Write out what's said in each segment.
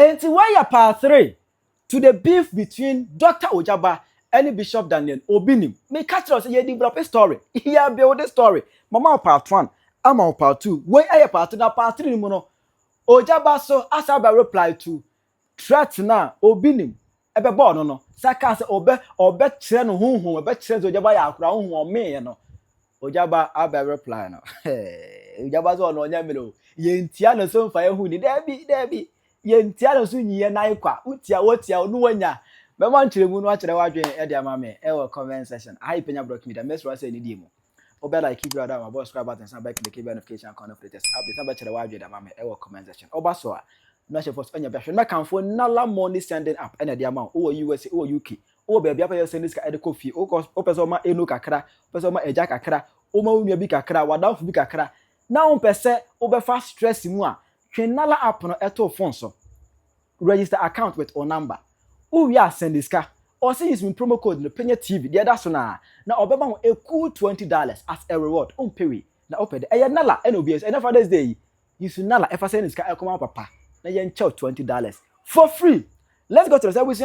Enti why part 3 to the beef between Dr. Ojaba and Bishop Daniel Obinim. Me catch us ye develop a story. Here build a story. Mama part 1, I'm on part 2. Why I part 2 na part 3 no. Ojaba so as I reply to threat na Obinim. Ebe board no. Saka se obe kire no hunhun, obe kire Ojaba ya akura hunhun o me no. Ojaba aba reply no. Ojaba so no nya me no. Ye ntia no so mfa ye hu ni debi. Ye ntia no so nyiye nan kwa. Utia wotia onu wanya. Me man chiremu no akire wadwen e de ama me e wo comment section. I penya block me da mess ro say ni di mu. Obe like keep your down about subscribe button and back the key notification icon of latest update. Aba chire wadwen da ama me e wo comment section. Oba so a no she force anya behwe na kanfo nala money sending up e na de ama o USA o UK. O be bia pa you send this ka e de coffee. O person ma enu kakra, person ma eja kakra, o ma unua bi kakra, wadafo bi kakra. Na on pese o be fast stress mu a twenala app no eto phone so. Register account with or number. Who we are send this car or see using promo code no Penya TV. The other na obeba a cool $20 as a reward on pay. Na open the nala NOBS and Father's Day. You should nala if I send this car come out papa. Na yen chow $20 for free. Let's go to the service.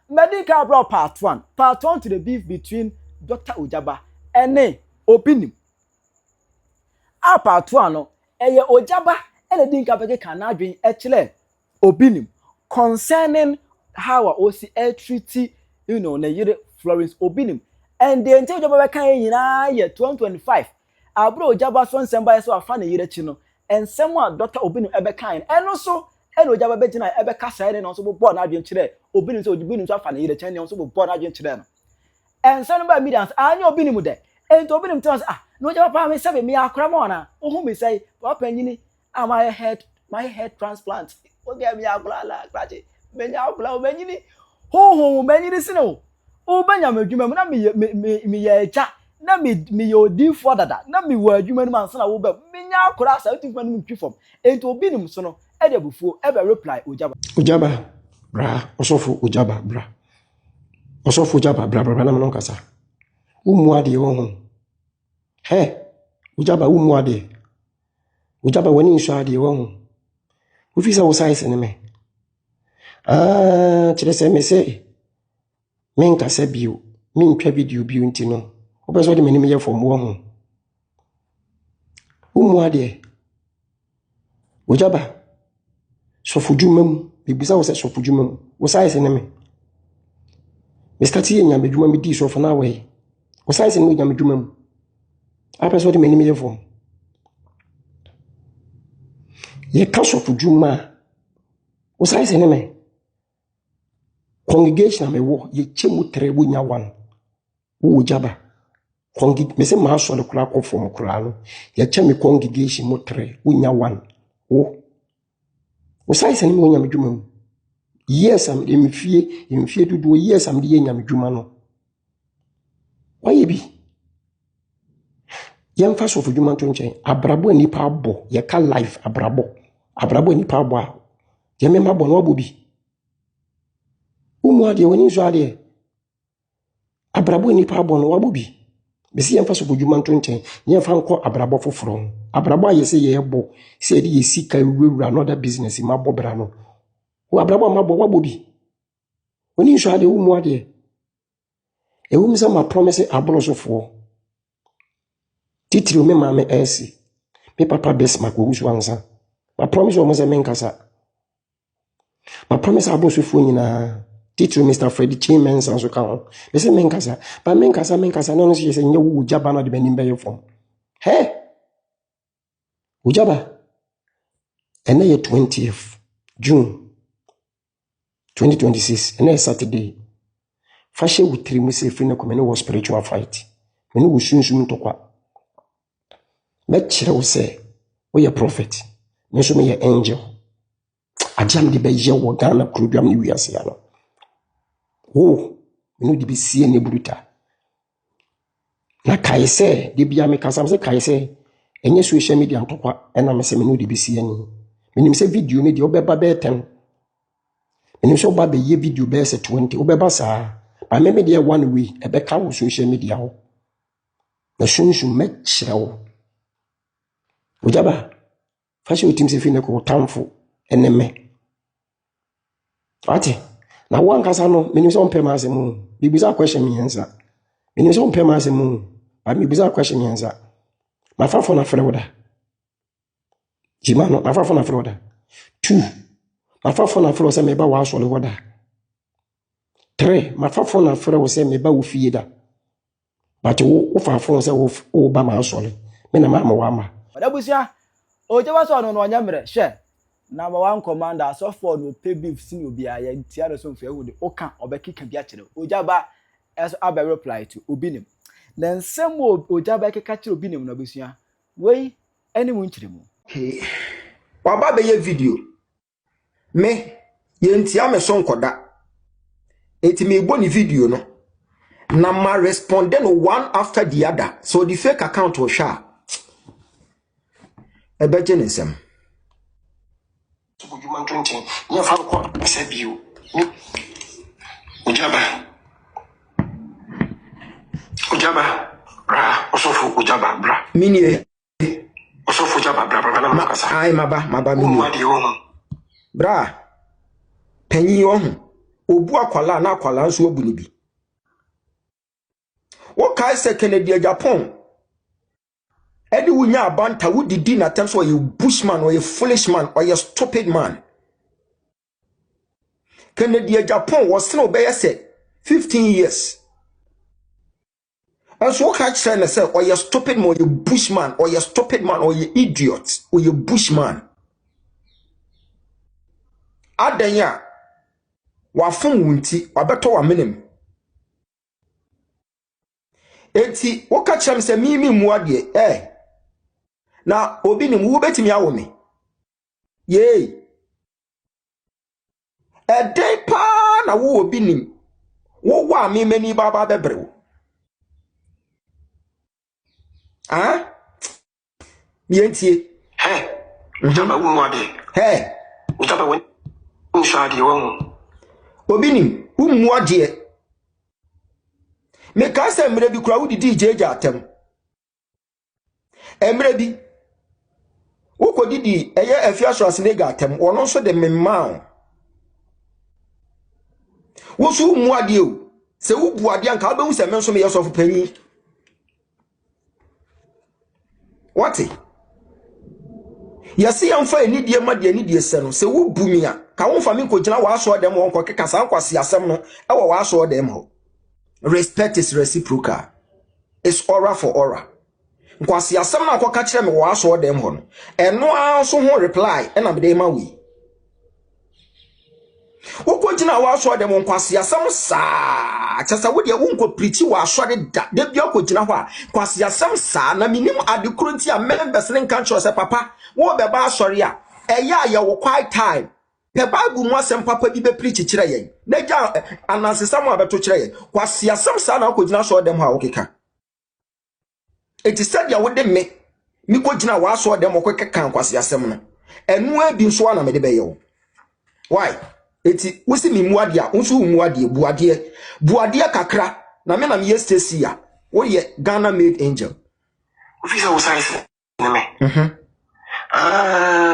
Medical bro part 1. Part 1 to the beef between Dr. Ojaba and Obinim. Part 1 no Ojaba and the dinka bege can now drink actually Obinim concerning how osi treaty na yire Florence Obinim and the entire Ojaba kan yina ye 2025 abro Ojaba so nsem so afa na yire chi no ensem a Dr. Obinim ebe kan and also Ojaba be gina ebe kasa ne no so bo na adwen kire Obinim so Obinim so afa na yire chi ne so bo na adwen kire no ensem ba medians anya Obinim de ento Obinim tell us no Ojaba pa me sebe me akra mo na ohu me say papa nyini my head transplant oge me akra la kraje menya akla o menyini ho menyini sino o banya madwuma mu na me ye echa na me ye odi for dada na me wa adwuma nu ansa na wo ba menya akra sa utifuma nu twifom ento Obinim so no e de bufuo e be reply Ojaba bra osofu Ojaba bra osofu Ojaba bra na me no kasa umu ade wo ho he Ojaba umu ade Ojaba wani nso ade wo ho ofisa wo size ne me chile se me se men kasa bio men twa video bio nti no obeso de menim ye fom wo ho umu ade Ojaba sofu dwumam bibisa wo se sofu dwumam wo size ne me start ye nyame dwuma me di sofu na we wo size ne nyame dwumam abeso de menim ye fom ye ka sofu dwuma wo size ne me congregation me wo ye chemu trebu nya wan wo Ojaba me se ma so le kura ko fom kura no ye chemi congregation mo tre wo nya wan wo size ne me wo nya medwuma yes am em fie dudu yes am de ye nya medwuma no waye bi ye mfa so fu dwuma to nchen abrabo nipa abo ye ka life abrabo nipa abo a ye me mabo no abo bi umu ade woni nso ade abrabo nipa abo no abo bi besi ye mfa so fu dwuma to nchen ye mfa nko abrabo foforo abrabo aye se ye ebo se de ye sika wewura another business mabo bra no wo abrabo mabo wabo bi woni nso ade umu ade ewum se ma promise abolo sofo titiri me mame esi me papa best ma ko wusu ansa ma promise o mo se men kasa ma promise abolo sofo nyina titiri Mr. Freddy Chimens anso ka ho me se men kasa ba men kasa no se ye wo Ojaba na de benim be yefom he Ojaba ene ye 20th June 2026 ene Saturday fashe wutiri mu se free na come ne was spiritual fight me no wusunsun ntokwa me kire wo se wo ye prophet me so me ye angel ajam de be ye wo Ghana program ni wiase ya no wo me no de be sie ne bruta na kaise de bia me kasam se kaise enye social media ntokwa ena me se me no de be sie ni menim se video ne de obeba be 10 menim se oba be ye video be se 20 obeba sa ba me de one way ebe ka wo social media ho na sunsun me kire wo Ojaba fashe utim se fi ne ko tamfo eneme Ati. Na one kasa no, me so pay masse mu. Bibisa question me answer. Me so pay masse mu. But me bisa question me answer. My fa na frɛ woda. Jima no, my fa na frɛ woda. 2. My fa na frɛ say me ba wa asɔre woda. 3. My fa na frɛ wo say me ba wo fie da. But wo fa say wo ba ma asɔre. Me na ma wa ma. Odabusia Ojaba so no nyamre hwe. Number 1 commander so for no pay beef sin obi aye ntia so mfe hu de oka obekeka bi a kire. Ojaba as aba reply to obinim. Na nsem Ojaba keka kire obinim na busua. Wei eni mu nkire mu. Okay. Waba be ye video. Me ye ntia me so nkoda. Eti me bo ni video no. Na ma respond no one after the other. So the fake account will share. Ebe jenesem. Human drinking. You have what I said you. Ujaba. Bra. Also for Ujaba, bra. Mini. Also for Ujaba, bra. Ay, maba, mini. Bra. Penny on. Obu akwala na akwala nso obu ni bi. What kai se Kennedy Japan? Edi wunya abanta wudidi na terms or you bushman or you foolish man or you stupid man. Kennedy Japan was still obey say 15 years. And so catch say or you stupid man or you bushman or you stupid man or you idiot or you bushman. Adanya wafun wunti wabeto wa minim. Eti woka chem se mimi muadie na obi ni mu betimi awo me ye den pa na wo obi ni wo wa me mani baba bebre mientie Ujaba wo muadie Ujaba wo nshade wo obi ni wo muadie me ka se mre bi kura wo didi jeja atem emre bi wo didi eye afiaso asenega atem wono so de memma wo so muadie o se wo buade anka ba hu se menso me yeso panyi what yesi amfa enidie ma de enidie se no se wo bumia ka wo fa me ko gina wa so dem won ko keka san kwase asem no e wo wa so dem ho. Respect is reciprocal. It's aura for aura. Nkwasi asem na akoka kire me wa so dem ho no. Eno anso ho reply e na me dey ma wi. Woko gina wa so dem nkwasi asem saa. Chasa wo de wo nko preach wa so de bia ko gina ho a nkwasi asem saa na minim adekuru nti a members ne kan cho se papa wo be ba asori a eya ya wo quiet time. The Bible mo asem papa bi be preach kire yen. Na ja ananse samu abeto kire yen. Kwasi asem saa na ko gina so dem ho a wo keka. It is said ya wo de me ko gina wa so dem ko keka kwasi asem no. Enu abi nso ana me de be ye wo. Why? Eti wosi mi muade a unsu muade buade kakra na me na me Stacy a wo ye Ghana made angel. Officer wo size na me.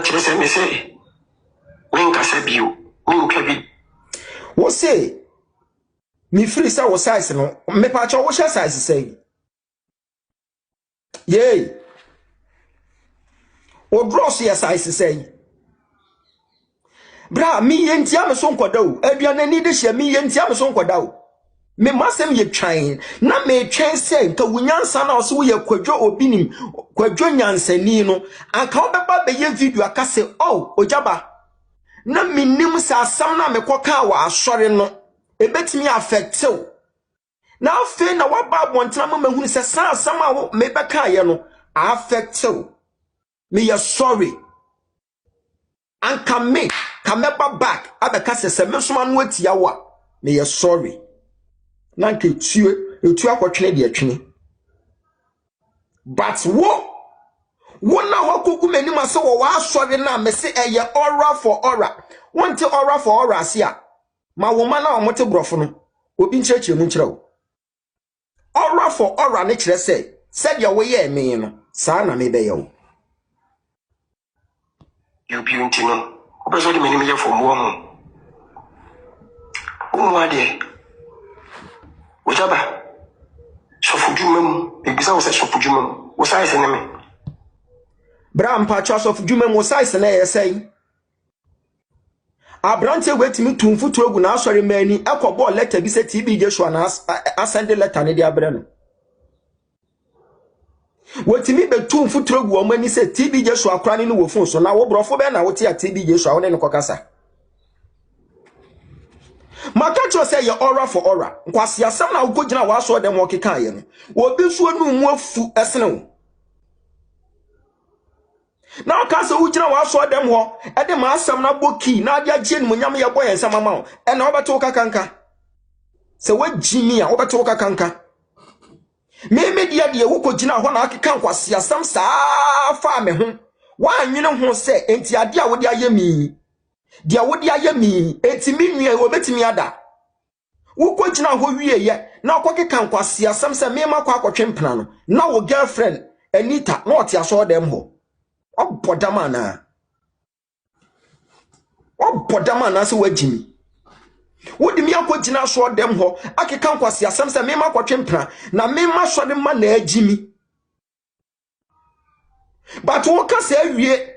Chese me say when ka se bio nka bi wo say mi free say wo size no me pa cho wo share size say yey wo dross your size say bra mi yentia me so nkoda o aduane ni de hye mi yentia me so nkoda o me masem ye twan na me twan say nka wunyansa na so ye kwadwo obinim kwadwo nyansani no anka obeba be ye video aka say oh Ojaba na minim sa asam na me koka wa asore no ebetimi affectew na afi na waba abontena ma mahunu se sa asam a me beka ye no affectew me ye sorry anka me kameba back abeka se me soma no atia wa me ye sorry na nke etu akotwene de atwene but wona hokogu manim ase wo wa asore na me se eye aura for aura wonte aura for aura asia ma wo ma na omote brofo no obi nkyerechire mu nkyerɛ wo aura for aura ne kyerɛ se said ya wo ye me no saa na me be ye wo you be untino obeso de manim ye for mo ho Umwade. Ojaba. Sofujumem. Ebisa wo se sofujumem. Wo size ne me. Bra mpacho sofujumem wo size na yesai. Abrante wetimi tumfutu egu na asori mani ekobo letter bi se TB Joshua na asend letter ne dia bre no. Wetimi be tumfutu egu o mani se TB Joshua krane no wo fon so na wo brofo be na wo tia TB Joshua wo ne no kokasa. Makacho say your aura for aura. Nkwasi asam na wo gina wa so dem wo keka ye no. Wo bi so nu mu afu esene wo. Na ka se wo gina wa so dem ho e de ma asam na boki na dia gye no nyam ye boye nsam ma wo. E na obeto kakanka. Se wo gimi a obeto kakanka. Me dia de wo ko gina ho na akeka nkwasi asam saa fa me ho. Wa anwene ho se enti ade a wo de ayemi. Dia wodi ayemi etimi nwie obetimi ada wo ko gina ho wie ye na okokeka nkwase asem se me ma kwa akotwe mpena no na wo girlfriend Anita na otia so dem ho obodama na se wagimi wodi mi akogina so dem ho akeka nkwase asem se me ma akotwe mpena na me ma so de ma na agimi but wo ka se awie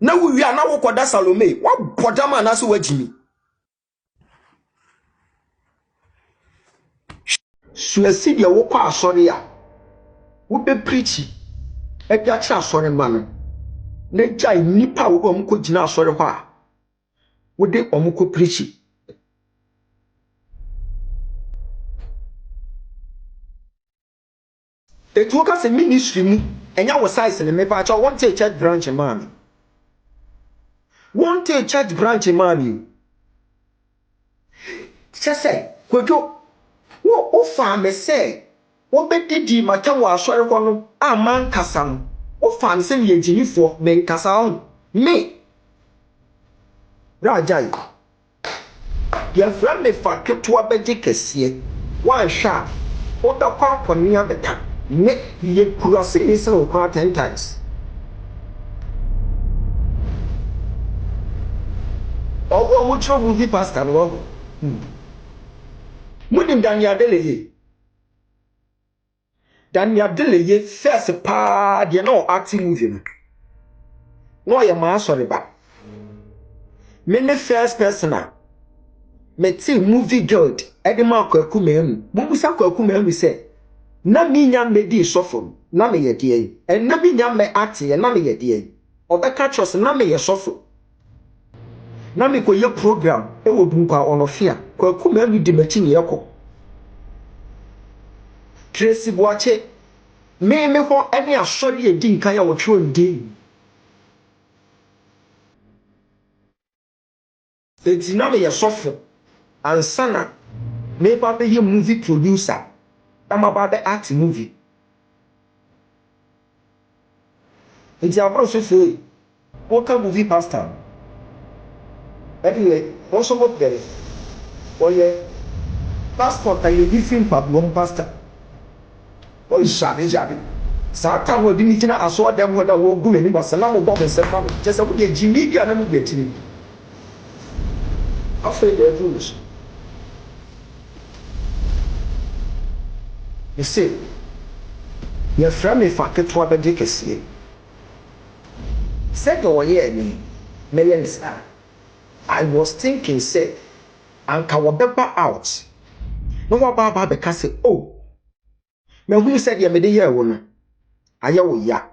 na wuwi ana wo koda Salome wa bodama na so wagimi suasi dia wo kwa asori a wo be preach e bia cha asori ma no na jai nipa wo am ko gina asori ho a wo de om ko preach etu ka se ministry mu enya wo size ne me pa cha won take church branch man. One day church branch man. Say, Kojo, wo fa me say, wo be didi mata wo asori ko no aman kasa no. Wo fa me say ye jinifo me kasa on. Me. Rajai. Your friend me fa keto abedi kese. One shot. Wo da kwa ni abeta. Me ye kurase isa o kwa 10 times. Oh, what trouble with pastor? Mudim Daniel Deleye. Daniel Deleye first part, you know, acting movie. No, your man, sorry, but many first person. Me see movie guild. Edema Kwakume, Bubusa Kwakume, we say. Na mi nyam me di sofo, na me ye die. And na mi nyam me acting, and na me ye die. Obeka trust, na me ye sofo. Na me ko ye program e wo bunkwa onofia kwaku ma mi di machi ne yako Tracy Boache me ho ene asori e di nkan ya wo tro ndi eti na me ye sofo ansana me ba be ye movie producer ama ba be act movie eti abro so fe wo ka movie pastor. Anyway, also what there is. Oh yeah, passport I you give him one pastor. Oh shabi. Satan will be meeting I saw them when I will go in but salam about the family. Just a good Jimmy and I'm getting it. After the rules. You see, your friend me fucking to a delicacy. Said oh yeah millions. I was thinking, say, and Kawabeba out. No about the castle. Oh, me who said ya made a woman. Ayaw ya.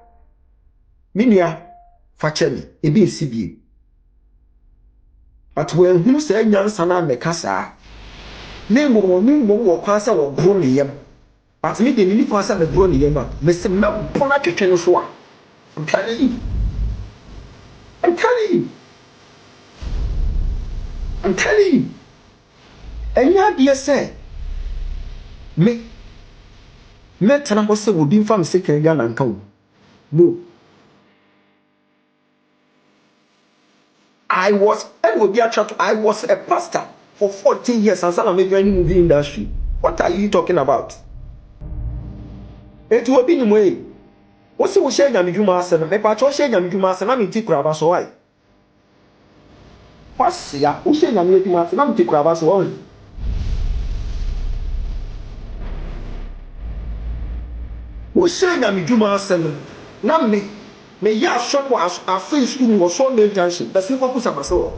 Minia, Fachemi, a be CB. But when who said young Sana me casa, name will pass our bronium. But me the mini pass and the bronium, Mr. Melpona to Chenosua. I'm telling you. I'm telling you. And ya dear say, me tana was will be from second young and come. No. I was a pastor for 14 years and some maybe in movie industry. What are you talking about? It will be in way. What's the share you master? My patron share you master, I'm in Tikraba so why? What's ya? Who say you master? I'm Tikraba so on. wo hyɛ nyame dwuma asɛm na me yɛ asɔ ko afei so mu wɔ so me junction bɛsi kɔ kusa bɛsɛ wɔ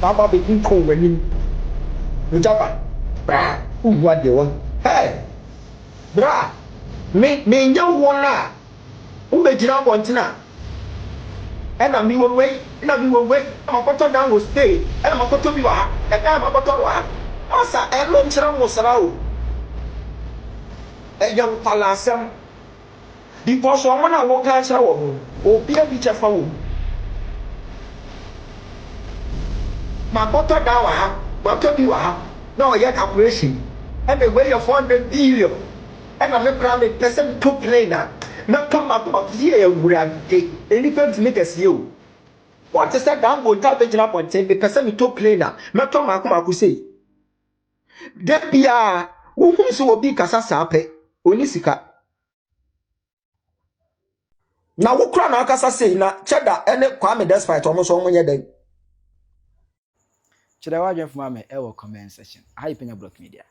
baba be nko w'anim njaba bra ugu ade wɔ hey bra me nya wɔn a wo be gyina bɔntena ɛna mi wɔ wei na makɔtɔ dan wɔ stay ɛna makɔtɔ bi wɔ ha ɛna makɔtɔ wɔ ha asa ɛno nkyerɛ mo sra o ɛyɛ mpalasɛm because ɔmo na wɔka kyerɛ wɔ ho obi a bi kyɛfa wɔ makɔtɔ dan wɔ ha makɔtɔ bi wɔ ha na ɔyɛ calculation ɛna wei yɛ 400 billion ɛna me kora me pɛ sɛ to plane a na kama pɔtɔ yɛ awurade nipa ntumi kɛseɛ o wɔte sɛ dan bɔ nta bɛgyina pɔnten me pɛ sɛ me to plane a mɛtɔ maako sei da bia wohum so obi kasa saa pɛ oni sika na wo kora na akasa sei na kyɛda ɛne Kwame Despite ɔmo so ɔmo nyɛ dɛn kyerɛ wadwen fama me ɛwɔ comment section. Hi Penya Block Media.